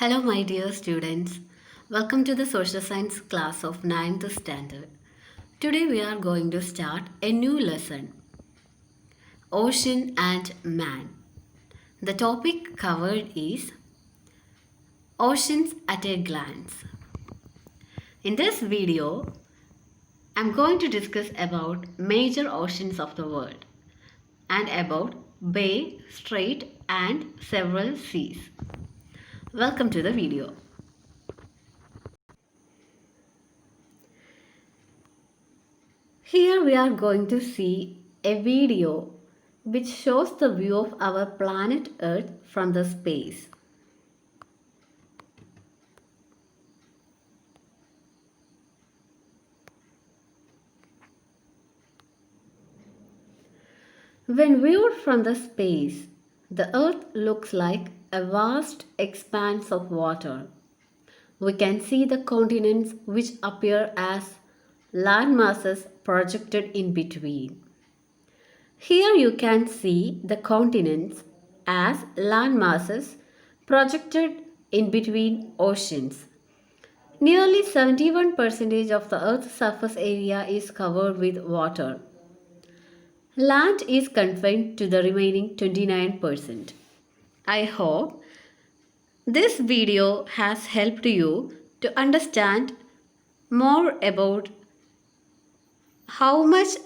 Hello, my dear students. Welcome to the social science class of ninth standard. Today, we are going to start a new lesson Ocean and Man. The topic covered is Oceans at a Glance. In this video, I'm going to discuss about major oceans of the world and about bay, strait, and several seas. Welcome to the video. Here we are going to see a video which shows the view of our planet Earth from the space. When viewed from the space, the Earth looks like a vast expanse of water. We can see the continents which appear as land masses projected in between. Here you can see the continents as land masses projected in between oceans. Nearly 71% of the Earth's surface area is covered with water. Land is confined to the remaining 29%. I hope this video has helped you to understand more about how much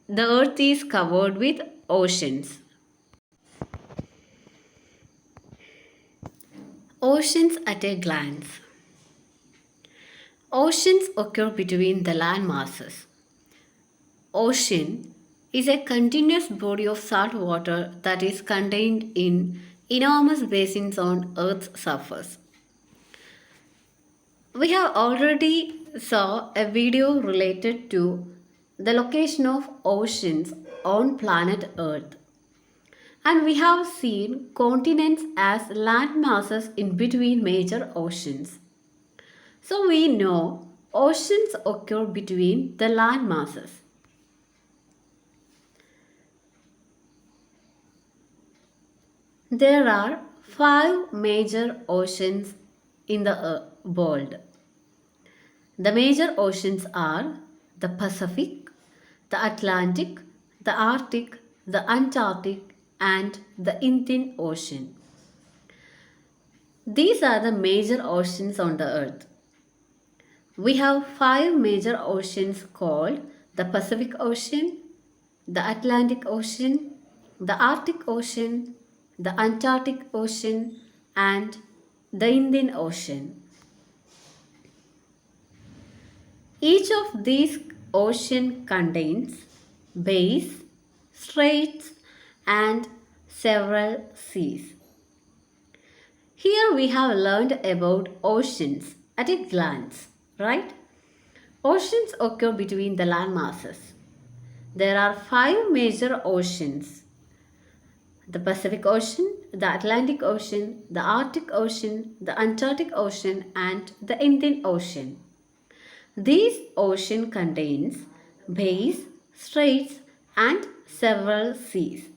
the Earth is covered with oceans. Oceans at a glance. Oceans occur between the land masses. Ocean is a continuous body of salt water that is contained in enormous basins on Earth's surface. We have already saw a video related to the location of oceans on planet Earth. And we have seen continents as land masses in between major oceans. So we know oceans occur between the land masses. There are 5 major oceans in the world. The major oceans are the Pacific, the Atlantic, the Arctic, the Antarctic, and the Indian Ocean. These are the major oceans on the earth. We have 5 major oceans called the Pacific Ocean, the Atlantic Ocean, the Arctic Ocean, the Antarctic Ocean, and the Indian Ocean. Each of these oceans contains bays, straits, and several seas. Here we have learned about oceans at a glance, right? Oceans occur between the land masses. There are 5 major oceans: the Pacific Ocean, the Atlantic Ocean, the Arctic Ocean, the Antarctic Ocean, and the Indian Ocean. These ocean contains bays, straits, and several seas.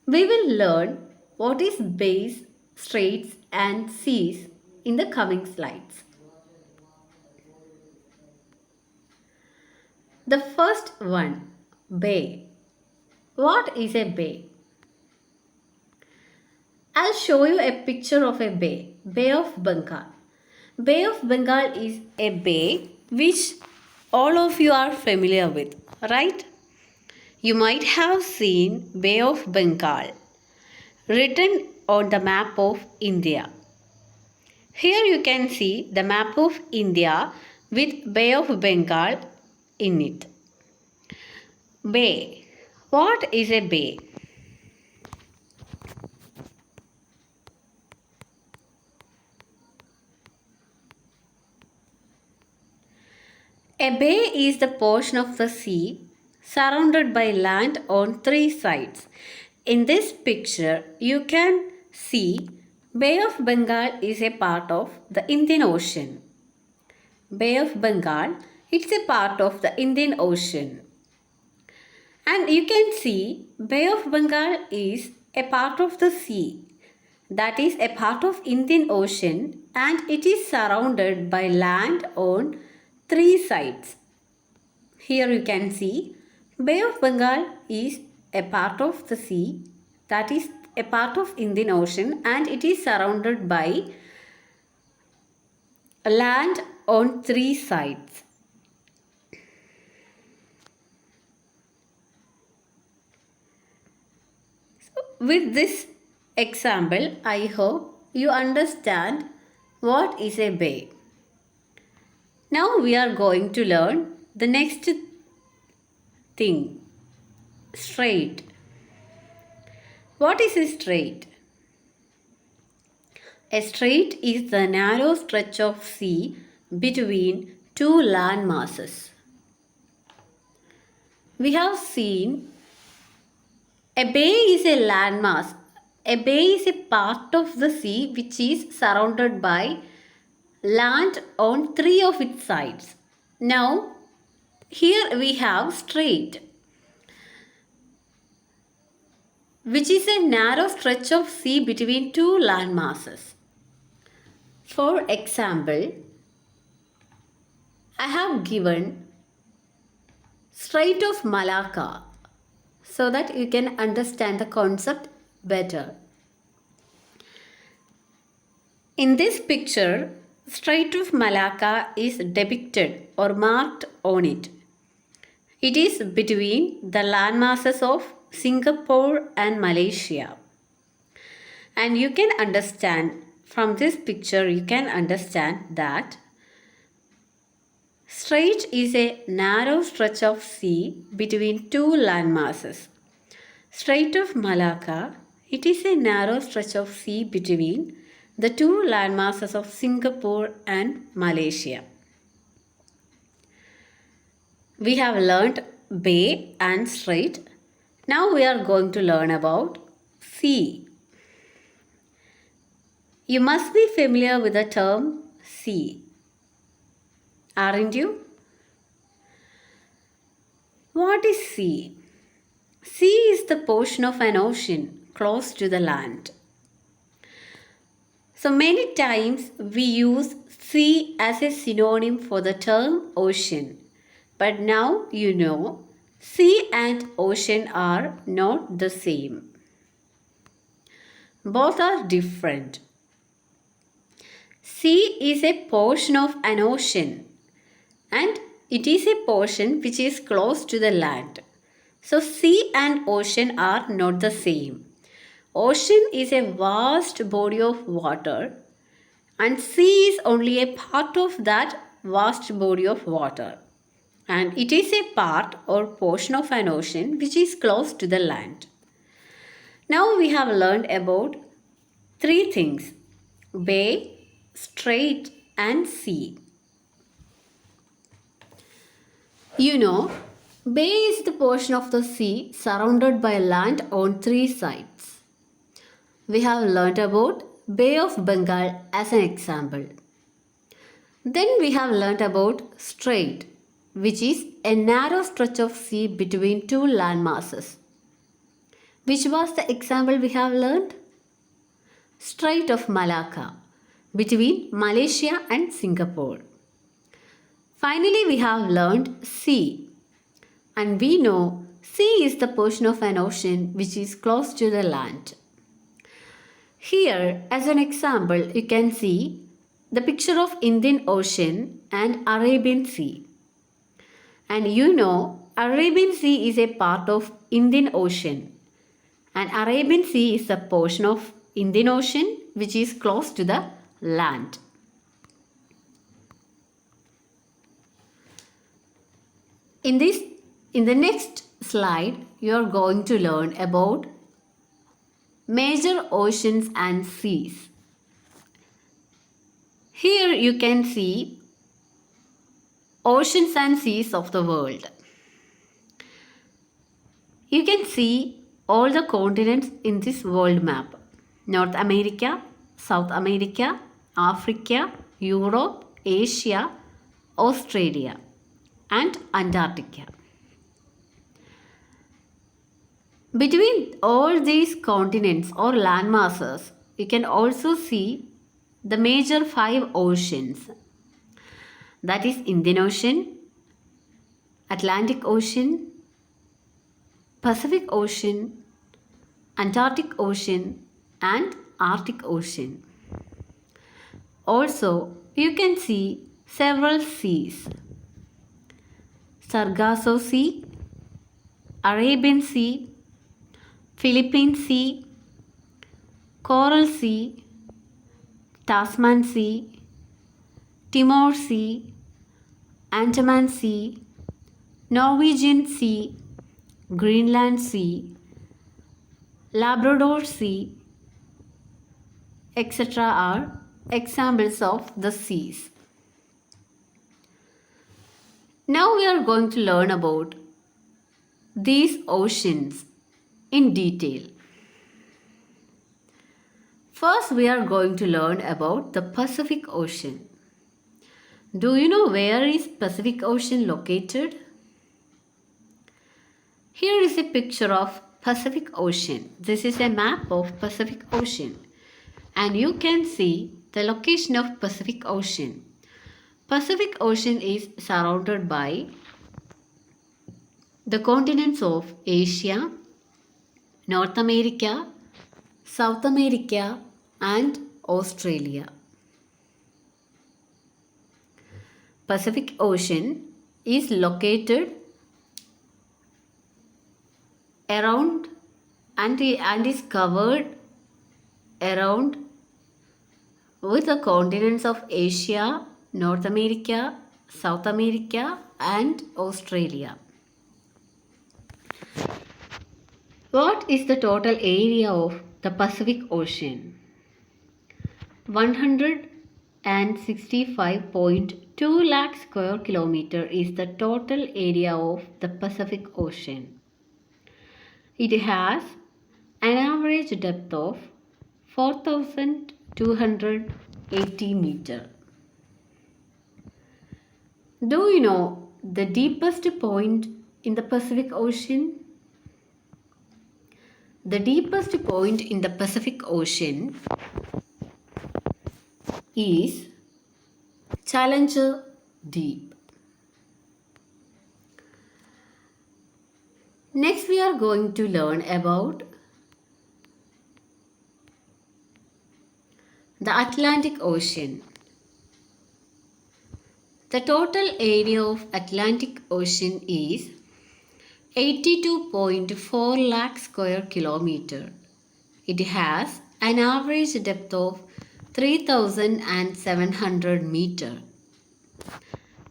We will learn what is bays, straits, and seas in the coming slides. The first one, bay. What is a bay? I'll show you a picture of a bay, Bay of Bengal. Bay of Bengal is a bay which all of you are familiar with, right? You might have seen Bay of Bengal written on the map of India. Here you can see the map of India with Bay of Bengal in it. Bay. What is a bay? A bay is the portion of the sea surrounded by land on 3 sides. In this picture, you can see Bay of Bengal is a part of the Indian Ocean. Bay of Bengal, it's a part of the Indian Ocean. And you can see Bay of Bengal is a part of the sea. that is a part of Indian Ocean, and it is surrounded by land on three sides. Here you can see Bay of Bengal is a part of the sea, that is a part of Indian Ocean, and it is surrounded by land on three sides. So with this example, I hope you understand what is a bay. Now we are going to learn the next thing, strait. What is a strait? A strait is the narrow stretch of sea between two land masses. We have seen a bay is a landmass. A bay is a part of the sea which is surrounded by land on three of its sides. Now, here we have strait, which is a narrow stretch of sea between two land masses. For example, I have given Strait of Malacca so that you can understand the concept better. In this picture, Strait of Malacca is depicted or marked on it. It is between the landmasses of Singapore and Malaysia. And you can understand from this picture, you can understand that strait is a narrow stretch of sea between two landmasses. Strait of Malacca, it is a narrow stretch of sea between the two landmasses of Singapore and Malaysia. We have learnt bay and strait. Now we are going to learn about sea. You must be familiar with the term sea, aren't you? What is sea? Sea is the portion of an ocean close to the land. So many times we use sea as a synonym for the term ocean. But now you know sea and ocean are not the same. Both are different. Sea is a portion of an ocean and it is a portion which is close to the land. So sea and ocean are not the same. Ocean is a vast body of water and sea is only a part of that vast body of water. And it is a part or portion of an ocean which is close to the land. Now we have learned about three things: bay, strait and sea. You know, bay is the portion of the sea surrounded by land on three sides. We have learnt about Bay of Bengal as an example. Then we have learnt about strait, which is a narrow stretch of sea between two land masses. Which was the example we have learnt? Strait of Malacca, between Malaysia and Singapore. Finally, we have learnt sea. And we know sea is the portion of an ocean which is close to the land. Here, as an example, you can see the picture of Indian Ocean and Arabian Sea. And you know, Arabian Sea is a part of Indian Ocean. And Arabian Sea is a portion of Indian Ocean which is close to the land. In the next slide, you are going to learn about major oceans and seas. Here you can see oceans and seas of the world. You can see all the continents in this world map: North America, South America, Africa, Europe, Asia, Australia and Antarctica. Between all these continents or land masses, you can also see the major five oceans. That is Indian Ocean, Atlantic Ocean, Pacific Ocean, Antarctic Ocean and Arctic Ocean. Also, you can see several seas. Sargasso Sea, Arabian Sea, Philippine Sea, Coral Sea, Tasman Sea, Timor Sea, Andaman Sea, Norwegian Sea, Greenland Sea, Labrador Sea, etc. are examples of the seas. Now we are going to learn about these oceans in detail. First, we are going to learn about the Pacific Ocean. Do you know where is Pacific Ocean located? Here is a picture of Pacific Ocean. This is a map of Pacific Ocean. And you can see the location of Pacific Ocean. Pacific Ocean is surrounded by the continents of Asia, North America, South America and Australia. Pacific Ocean is located around and is covered around with the continents of Asia, North America, South America and Australia. What is the total area of the Pacific Ocean? 165.2 lakh square kilometer is the total area of the Pacific Ocean. It has an average depth of 4,280 meters. Do you know the deepest point in the Pacific Ocean? The deepest point in the Pacific Ocean is Challenger Deep. Next, we are going to learn about the Atlantic Ocean. The total area of Atlantic Ocean is 82.4 lakh square kilometer. It has an average depth of 3,700 meters.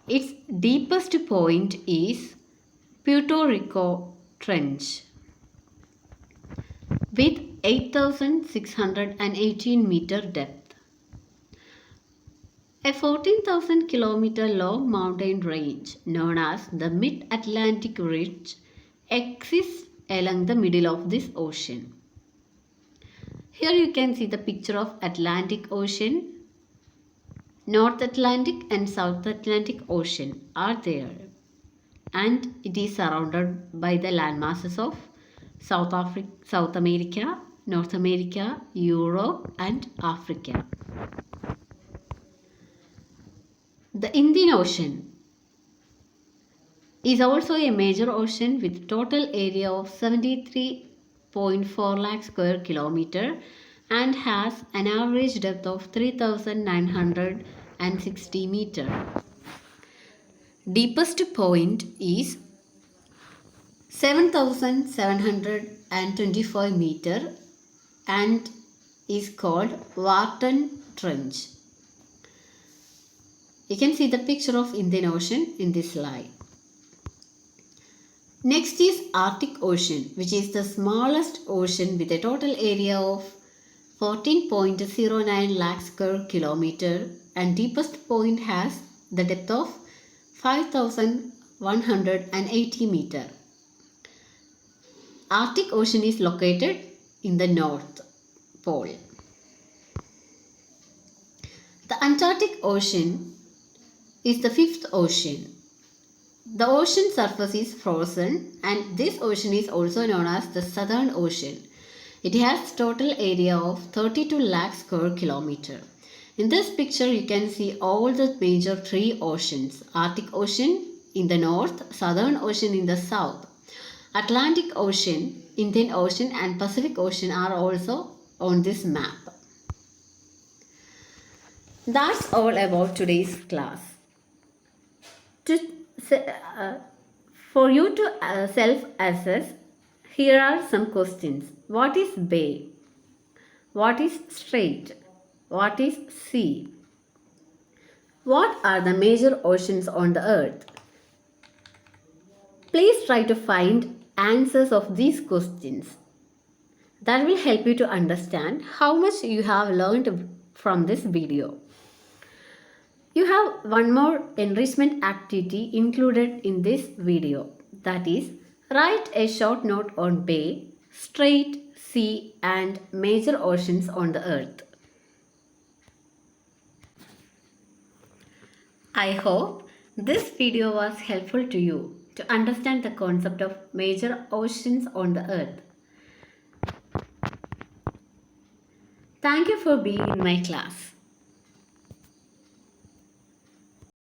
Its deepest point is Puerto Rico Trench with 8,618 meter depth. A 14,000 kilometer long mountain range known as the Mid-Atlantic Ridge exists along the middle of this ocean. Here you can see the picture of Atlantic Ocean. North Atlantic and South Atlantic Ocean are there, and it is surrounded by the landmasses of South America, North America, Europe and Africa. The Indian Ocean is also a major ocean with total area of 73.4 lakh square kilometer and has an average depth of 3,960 meter. Deepest point is 7,725 meter and is called Wharton Trench. You can see the picture of Indian Ocean in this slide. Next is Arctic Ocean, which is the smallest ocean with a total area of 14.09 lakh square kilometer and deepest point has the depth of 5,180 meter. Arctic Ocean is located in the North Pole. The Antarctic Ocean is the fifth ocean. The ocean surface is frozen and this ocean is also known as the Southern Ocean. It has total area of 32 lakh square kilometer. In this picture, you can see all the major three oceans: Arctic Ocean in the north, Southern Ocean in the south, Atlantic Ocean, Indian Ocean, and Pacific Ocean are also on this map. That's all about today's class. To, uh, for you to self-assess, here are some questions. What is bay? What is strait? What is sea? What are the major oceans on the earth? Please try to find answers of these questions. That will help you to understand how much you have learned from this video. You have one more enrichment activity included in this video. That is, write a short note on bay, strait, sea, and major oceans on the earth. I hope this video was helpful to you to understand the concept of major oceans on the earth. Thank you for being in my class.